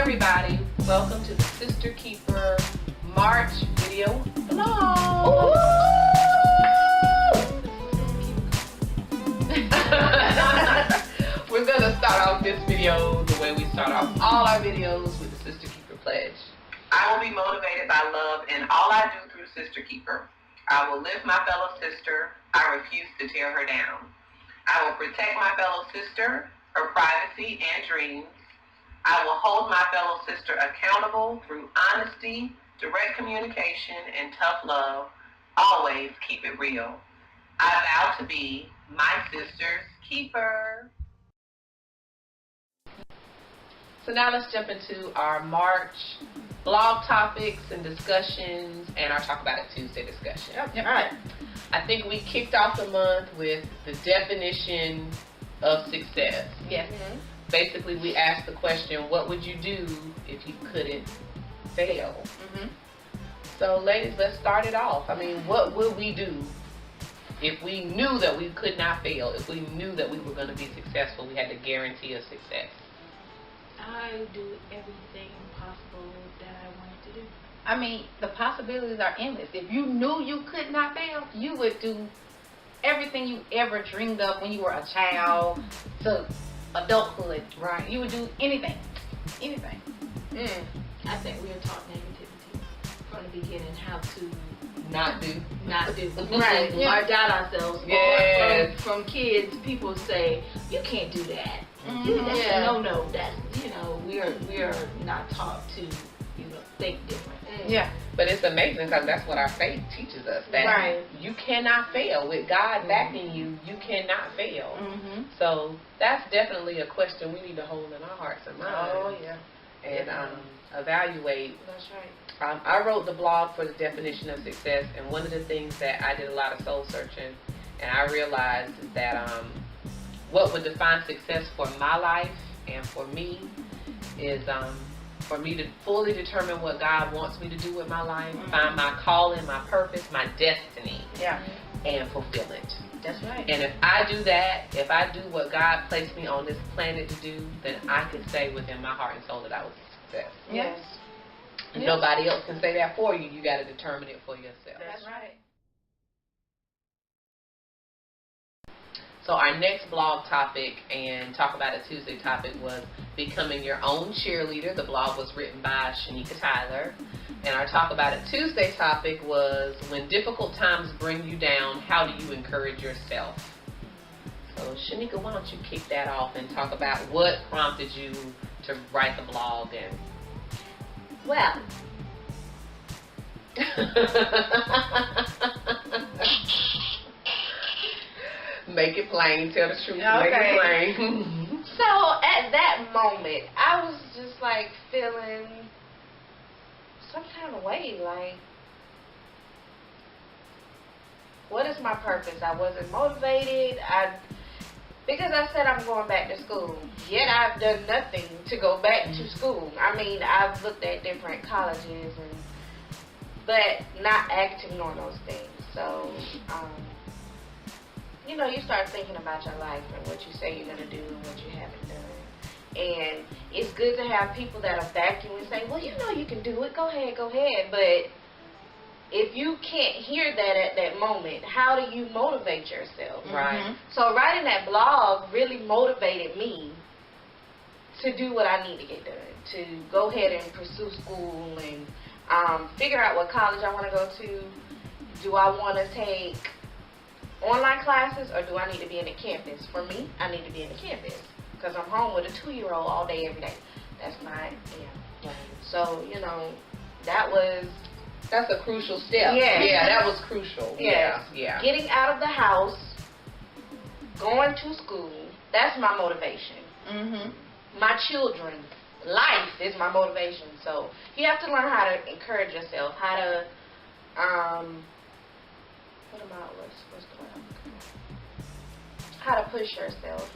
everybody, welcome to the Sister Keeper March video vlog. We're gonna start off this video the way we start off all our videos with the Sister Keeper pledge. I will be motivated by love in all I do through Sister Keeper. I will lift my fellow sister. I refuse to tear her down. I will protect my fellow sister, her privacy and dreams. I will hold my fellow sister accountable through honesty, direct communication, and tough love. Always keep it real. I vow to be my sister's keeper. So now let's jump into our March blog topics and discussions and our Talk About It Tuesday discussion. Yep. All right. I think we kicked off the month with the definition of success. Yes. Mm-hmm. Basically, we asked the question, what would you do if you couldn't fail? Mm-hmm. So, ladies, let's start it off. I mean, what would we do if we knew that we could not fail, if we knew that we were going to be successful, we had the guarantee of success? I do everything possible that I wanted to do. I mean, the possibilities are endless. If you knew you could not fail, you would do everything you ever dreamed of when you were a child to adulthood. Right. You would do anything. Anything. I think we are taught negativity from the beginning, how to Not do. not do. Right, yeah. Or doubt ourselves. Yes. Or from kids, people say, you can't do that. Mhm. That's Yeah. no. That's, we are not taught to, think different. Yeah. But it's amazing because that's what our faith teaches us, that Right. you cannot fail. With God backing you, you cannot fail. Mm-hmm. So that's definitely a question we need to hold in our hearts and minds. Oh, yeah. And evaluate. That's right. I wrote the blog for the definition of success, and one of the things that I did a lot of soul searching, and I realized is that what would define success for my life and for me is for me to fully determine what God wants me to do with my life, find my calling, my purpose, my destiny, Yeah. and fulfill it. That's right. And if I do that, if I do what God placed me on this planet to do, then I can say within my heart and soul that I was a success. Yes. And nobody else can say that for you. You got to determine it for yourself. That's right. So our next blog topic and Talk About It Tuesday topic was becoming your own cheerleader. The blog was written by Shanika Tyler. And our Talk About It Tuesday topic was when difficult times bring you down, how do you encourage yourself? So Shanika, why don't you kick that off and talk about what prompted you to write the blog and Well, make it plain, tell the truth, Okay. make it plain. so at that moment, I was just like feeling some kind of way, like, what is my purpose? I wasn't motivated. Because I said I'm going back to school, yet I've done nothing to go back to school. I mean, I've looked at different colleges, but not acting on those things. So, you start thinking about your life and what you say you're going to do and what you haven't done. And it's good to have people that'll back you and say, well, you can do it. Go ahead. But if you can't hear that at that moment, how do you motivate yourself? Right. So writing that blog really motivated me to do what I need to get done, to go ahead and pursue school and figure out what college I want to go to. Do I want to take online classes or do I need to be in the campus? For me, I need to be in the campus because I'm home with a 2-year-old all day, every day. That's my, So, That's a crucial step. Yeah. Yeah, that was crucial. Yes. Yeah. Getting out of the house, going to school, that's my motivation. My children, life is my motivation. So you have to learn how to encourage yourself, how to, what's the word? How to push yourself.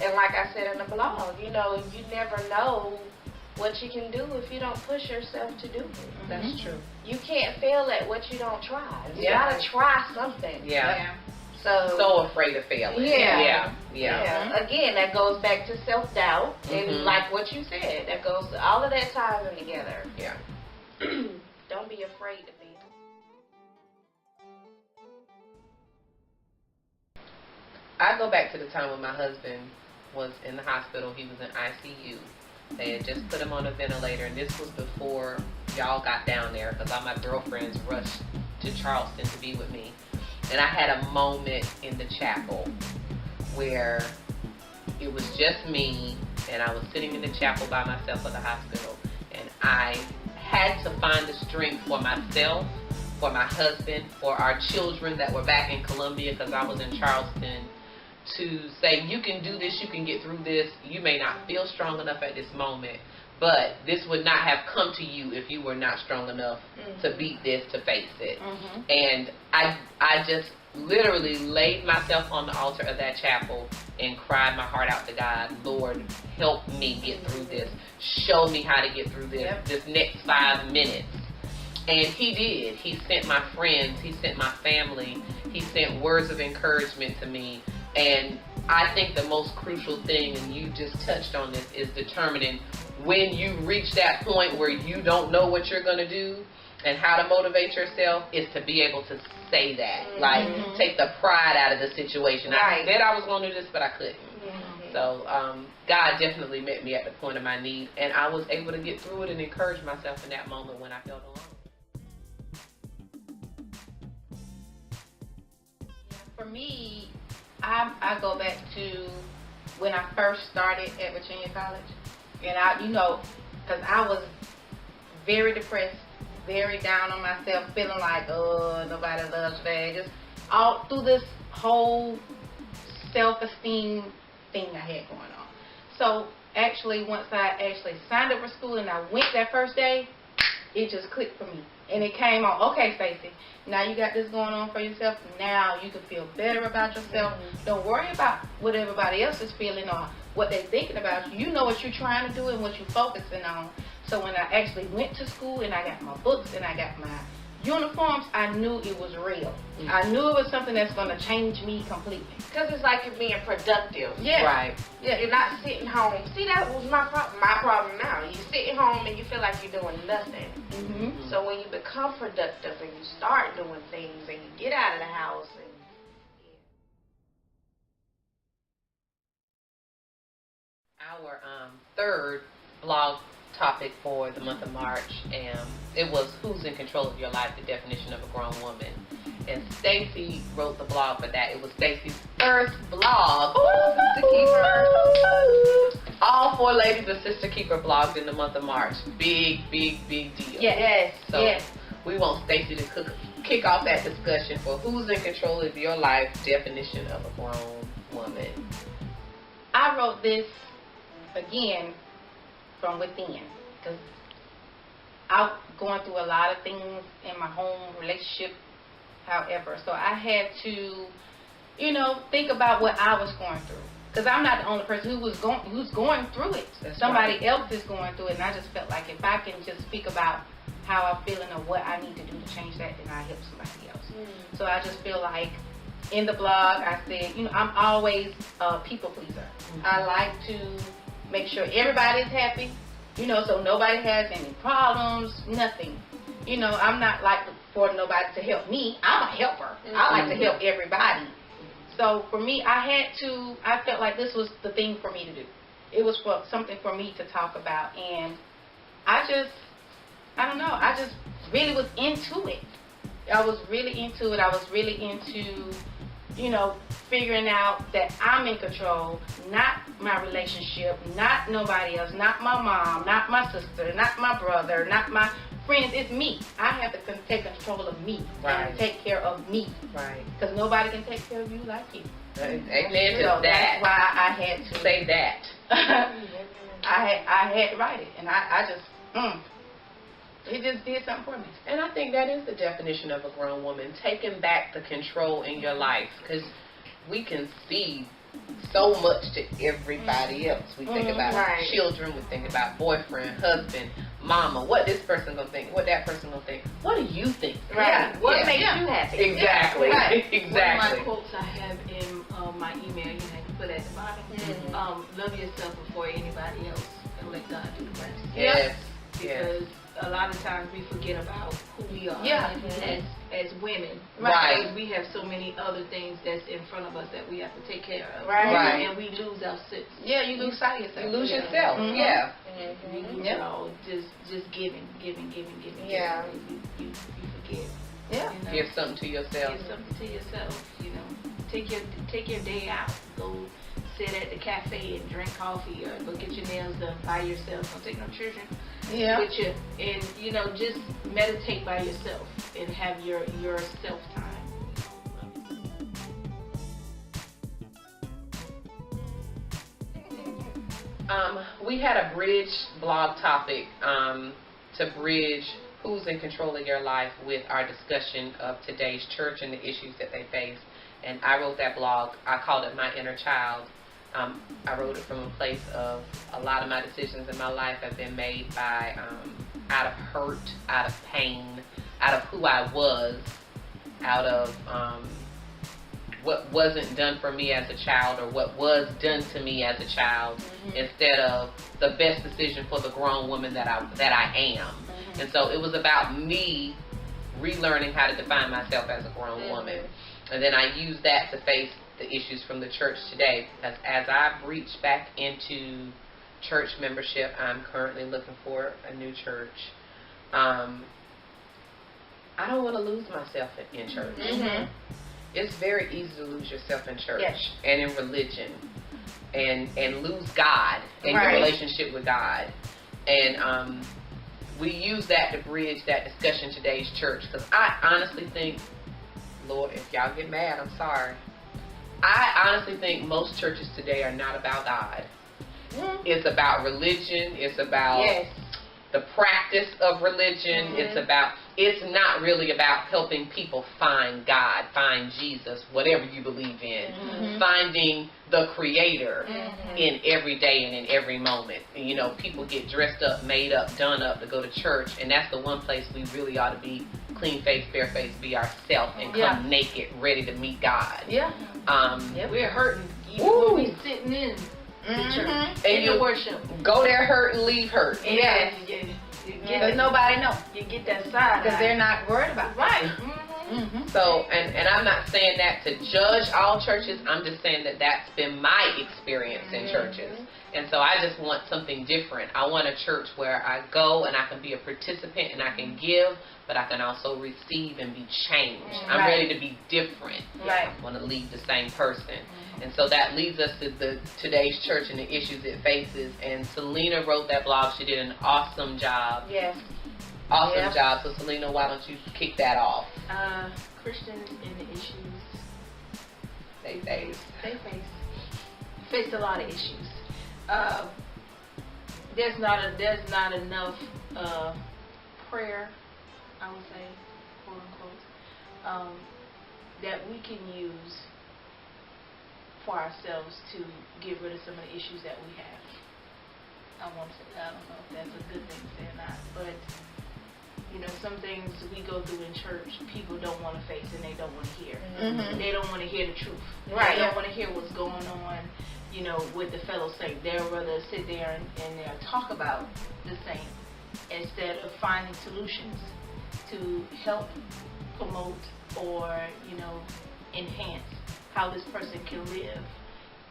And like I said in the blog, you never know what you can do if you don't push yourself to do it. That's true. You can't fail at what you don't try. You Yeah. gotta try something. Yeah. So afraid of failing. Yeah. Yeah. Again, that goes back to self-doubt. And Mhm. like what you said, that goes, all of that ties in together. Yeah. Don't be afraid to fail. I go back to the time when my husband was in the hospital. He was in ICU. They had just put him on a ventilator, and this was before y'all got down there because all my girlfriends rushed to Charleston to be with me. And I had a moment in the chapel where it was just me, and I was sitting in the chapel by myself at the hospital, and I had to find the strength for myself, for my husband, for our children that were back in Columbia because I was in Charleston, to say, you can do this, you can get through this. You may not feel strong enough at this moment, but this would not have come to you if you were not strong enough to beat this, to face it. And I just literally laid myself on the altar of that chapel and cried my heart out to God. Lord, help me get through this. Show me how to get through this, this next 5 minutes. And he did. He sent my friends. He sent my family. He sent words of encouragement to me. And I think the most crucial thing, and you just touched on this, is determining when you reach that point where you don't know what you're going to do and how to motivate yourself, is to be able to say that. Like, take the pride out of the situation. I said I was going to do this, but I couldn't. So God definitely met me at the point of my need, and I was able to get through it and encourage myself in that moment when I felt alone. For me, I go back to when I first started at Virginia College, and because I was very depressed, very down on myself, feeling like, oh, nobody loves me, just all through this whole self-esteem thing I had going on. So actually, once I signed up for school and I went that first day, it just clicked for me. And it came on, okay, Stacey, now you got this going on for yourself. Now you can feel better about yourself. Don't worry about what everybody else is feeling or what they're thinking about you. You know what you're trying to do and what you're focusing on. So when I actually went to school and I got my books and I got my uniforms, I knew it was real. I knew it was something that's going to change me completely. Because it's like you're being productive. Yeah. Right. Yeah, you're not sitting home. See, that was my problem now. You're sitting home and you feel like you're doing nothing. So when you become productive and you start doing things and you get out of the house and our third blog topic for the month of March, and it was who's in control of your life, the definition of a grown woman. And Stacey wrote the blog for that. It was Stacey's first blog. Sister Keeper. All 4 ladies of Sister Keeper blogged in the month of March. Big deal. yes. So we want Stacey to kick off that discussion for who's in control of your life, definition of a grown woman. I wrote this again from within, because I'm going through a lot of things in my home relationship, however, so I had to think about what I was going through, because I'm not the only person who's going through it. Somebody else is going through it, and I just felt like if I can just speak about how I'm feeling or what I need to do to change that, then I help somebody else. So I just feel like in the blog I said, I'm always a people pleaser. I like to make sure everybody's happy, so nobody has any problems, nothing. I'm not like for nobody to help me. I'm a helper. I like to help everybody. So for me, I felt like this was the thing for me to do. It was something for me to talk about, and I don't know, I just really was into it. I was really into it. I was really into figuring out that I'm in control, not my relationship, not nobody else, not my mom, not my sister, not my brother, not my friends. It's me. I have to take control of me and take care of me. Right. Because nobody can take care of you like you. Amen to that. That's why I had to say that. I had to write it, and I just it just did something for me. And I think that is the definition of a grown woman, taking back the control in your life, because we can see so much to everybody else. We think about children, we think about boyfriend, husband, mama, what this person gonna think, what that person gonna think. What do you think? What makes you happy? Exactly. Exactly. One of my quotes I yourself before anybody else and let God do the rest. Yes. Because a lot of times we forget about who we are as women. Right. Because we have so many other things that's in front of us that we have to take care of. Right. And we lose ourselves. Yeah, you lose sight of yourself. You lose yourself. Mhm. Yeah. You lose it all. Just giving. Yeah. You forget. Yeah. You know? Give something to yourself. Give something to yourself. You know, take your day out. Go sit at the cafe and drink coffee, or go get your nails done by yourself. Don't take no children with you, and you know, just meditate by yourself and have your self time. We had a bridge blog topic to bridge who's in control of your life with our discussion of today's church and the issues that they face. And I wrote that blog. I called it My Inner Child. I wrote it from a place of a lot of my decisions in my life have been made by out of hurt, out of pain, out of who I was, out of what wasn't done for me as a child or what was done to me as a child, instead of the best decision for the grown woman that I am. And so it was about me relearning how to define myself as a grown woman. And then I used that to face the issues from the church today, because as I've reached back into church membership, I'm currently looking for a new church. I don't want to lose myself in church. It's very easy to lose yourself in church and in religion, and lose God and your relationship with God. And we use that to bridge that discussion today's church, because I honestly think, Lord, if y'all get mad, I'm sorry. I honestly think most churches today are not about God. It's about religion. It's about the practice of religion. It's not really about helping people find God, find Jesus, whatever you believe in, finding the Creator in every day and in every moment. You know, people get dressed up, made up, done up to go to church, and that's the one place we really ought to be clean face, bare face, be ourselves, and come naked, ready to meet God. We're hurting even when we sitting in the church, and you worship. Go there hurt and leave hurt. Because nobody knows. You get that side Because they're not worried about it. right. So, and I'm not saying that to judge all churches. I'm just saying that that's been my experience in churches. And so I just want something different. I want a church where I go and I can be a participant and I can give, but I can also receive and be changed. I'm ready to be different. I want to leave the same person. And so that leads us to today's church and the issues it faces. And Selena wrote that blog. She did an awesome job. Awesome job. So Selena, why don't you kick that off? Christians and the issues They face a lot of issues. There's not enough prayer, I would say, quote unquote, that we can use for ourselves to get rid of some of the issues that we have. I don't know if that's a good thing to say or not, but you know, some things we go through in church, people don't want to face and they don't want to hear. They don't want to hear the truth. They don't want to hear what's going on, you know, with the fellow saint. They'll rather sit there and they'll talk about the saint instead of finding solutions to help promote or, you know, enhance how this person can live,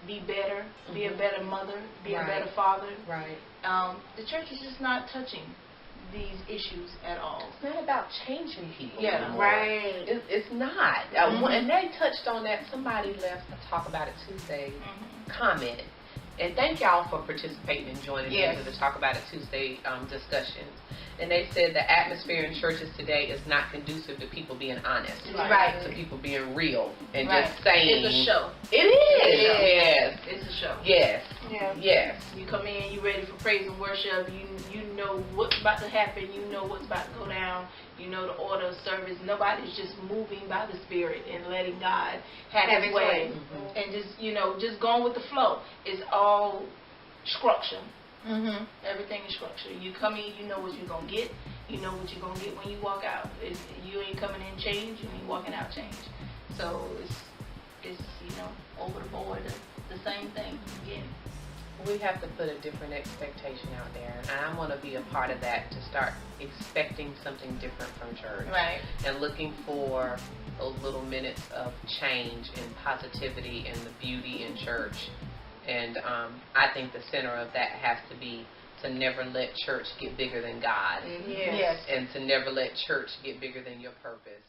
be better, be a better mother, be a better father. The church is just not touching these issues at all. It's not about changing people. It's not. And they touched on that. Somebody left a Talk About It Tuesday comment. And thank y'all for participating and joining into the Talk About It Tuesday discussions. And they said the atmosphere in churches today is not conducive to people being honest. To people being real and just saying. It's a show. It is. It's a show. Yes. You come in, you ready for praise and worship. You know what's about to happen. You know what's about to go down. You know the order of service. Nobody's just moving by the Spirit and letting God have His way. And just going with the flow. It's all structure. Everything is structure. You come in, you know what you're going to get. You know what you're going to get when you walk out. You ain't coming in change, you ain't walking out change. So it's over the board, the same thing again. We have to put a different expectation out there, and I want to be a part of that, to start expecting something different from church. Right. And looking for those little minutes of change and positivity and the beauty in church. And I think the center of that has to be to never let church get bigger than God. Mm-hmm. Yes. And to never let church get bigger than your purpose.